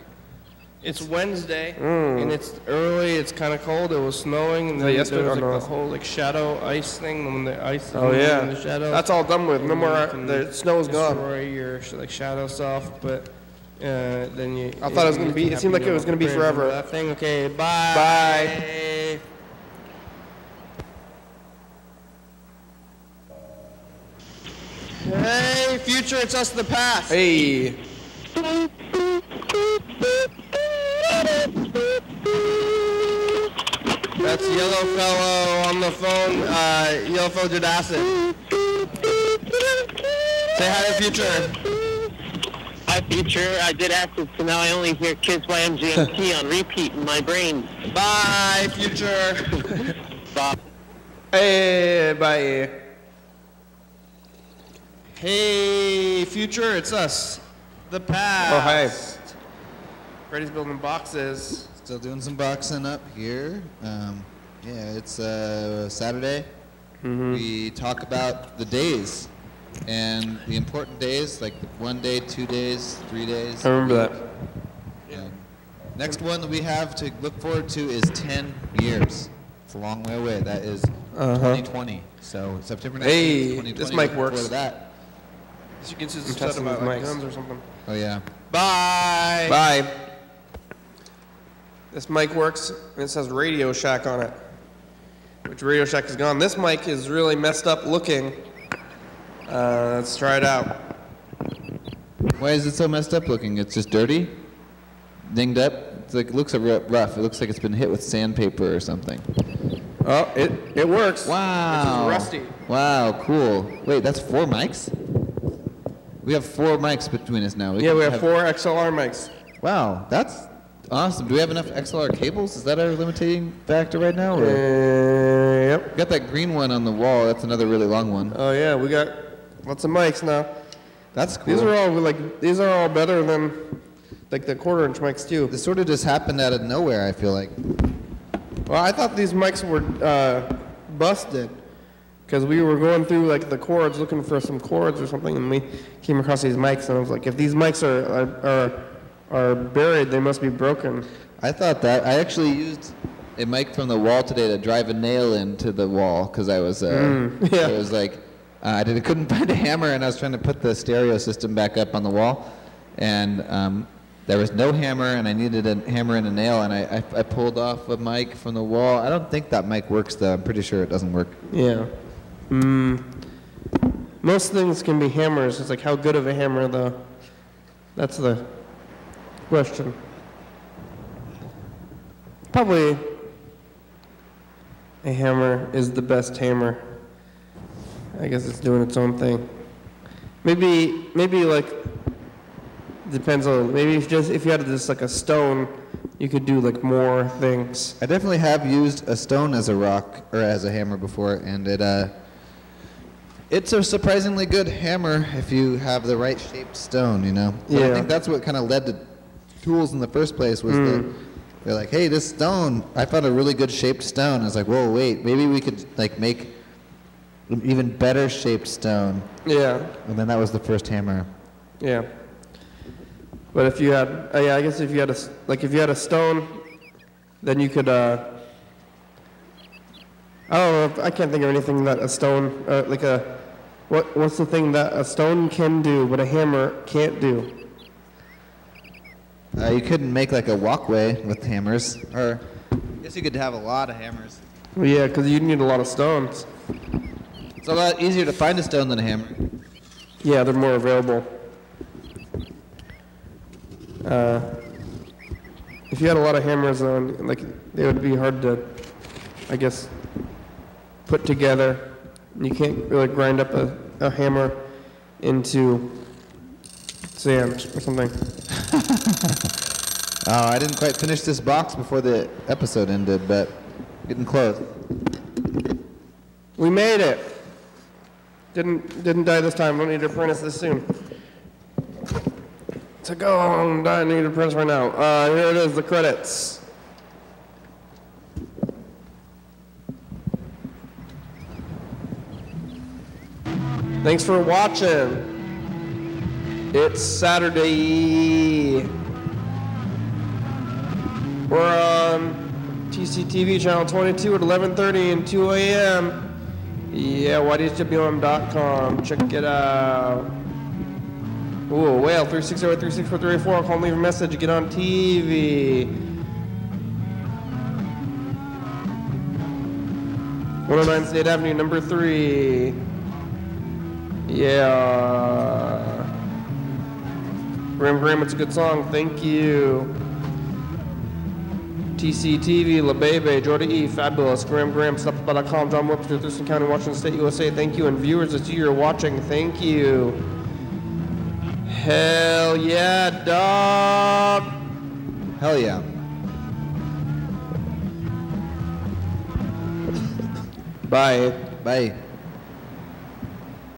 It's Wednesday, and it's early. It's kind of cold. It was snowing, and then yesterday? there was Oh, like no. the whole like shadow ice thing. When the ice. Oh, yeah. In the shadow. That's all done with. No And more. you can The snow's gone. destroy your like shadow self, but then you. I thought it was gonna be. It seemed like it was gonna be forever. That thing. Okay. Bye. Bye. Hey, future, it's us, the past. Hey. That's Yellow Fellow on the phone. Yellow Fellow did acid. Say hi to future. Hi, future. I did acid, so now I only hear Kids YMGMT on repeat in my brain. Bye, future. Bye. Hey, bye. Hey, future, it's us, the past. Oh, hi. Freddy's building boxes. Still doing some boxing up here. Yeah, it's Saturday. We talk about the days and the important days, like 1 day, 2 days, 3 days. I remember that. Next one that we have to look forward to is 10 years. It's a long way away. That is 2020. So September 19th, Hey, 2020. this mic works. Before that. You can just test about with like mics. guns or something. Oh yeah. Bye. Bye. This mic works, and it says Radio Shack on it, which Radio Shack is gone. This mic is really messed up looking. Let's try it out. Why is it so messed up looking? It's just dirty? Dinged up? It's like, it looks rough. It looks like it's been hit with sandpaper or something. Oh, it works. Wow. It's just rusty. Wow, cool. Wait, that's 4 mics? We have 4 mics between us now. Yeah, we have 4 XLR mics. Wow, that's awesome. Do we have enough XLR cables? Is that our limiting factor right now? Or? Yep. We got that green one on the wall. That's another really long one. Oh yeah, we got lots of mics now. That's cool. These are all better than like the 1/4-inch mics too. This sort of just happened out of nowhere, I feel like. Well, I thought these mics were busted because we were going through like the cords looking for some cords or something, and we came across these mics, and I was like, if these mics are buried, they must be broken. I thought that. I actually used a mic from the wall today to drive a nail into the wall because I was, it was like, I couldn't find a hammer, and I was trying to put the stereo system back up on the wall, and there was no hammer, and I needed a hammer and a nail, and I pulled off a mic from the wall. I don't think that mic works, though. I'm pretty sure it doesn't work. Yeah. Most things can be hammers. It's like how good of a hammer, though. That's the question. Probably a hammer is the best hammer. I guess it's doing its own thing. Maybe like depends on maybe if you had just like a stone, you could do like more things. I definitely have used a stone as a rock or as a hammer before, and it's a surprisingly good hammer if you have the right shaped stone, you know. But I think that's what kind of led to tools in the first place was They're like, hey, this stone, I found a really good shaped stone. I was like, whoa, wait, maybe we could like make an even better shaped stone. Yeah. And then that was the first hammer. Yeah. But if you had, yeah, I guess if you had a stone, then you could, I don't know, I can't think of anything that a stone, what's the thing that a stone can do, but a hammer can't do? You couldn't make like a walkway with hammers, or I guess you could have a lot of hammers. Well, yeah, because you'd need a lot of stones. It's a lot easier to find a stone than a hammer. Yeah, they're more available. If you had a lot of hammers on, like, they would be hard to, I guess, put together. You can't really grind up a hammer into sand or something. Oh, I didn't quite finish this box before the episode ended, but getting close. We made it. Didn't die this time. Don't need to apprentice this soon. To go on, I need to apprentice right now. Here it is, the credits. Thanks for watching. It's Saturday. We're on TCTV channel 22 at 11:30 and 2 a.m. Yeah, YDHWM.com. Check it out. Ooh, whale 360-364-384. Call and leave a message. Get on TV. 109 State Avenue, number 3. Yeah. Graham, it's a good song. Thank you. TCTV, La Bebe, Jordan E, Fabulous, Graham, Stoppa.com, John Webster, Thurston County, Washington State, USA. Thank you. And viewers, it's you, you're watching. Thank you. Hell yeah, dog. Hell yeah. Bye. Bye.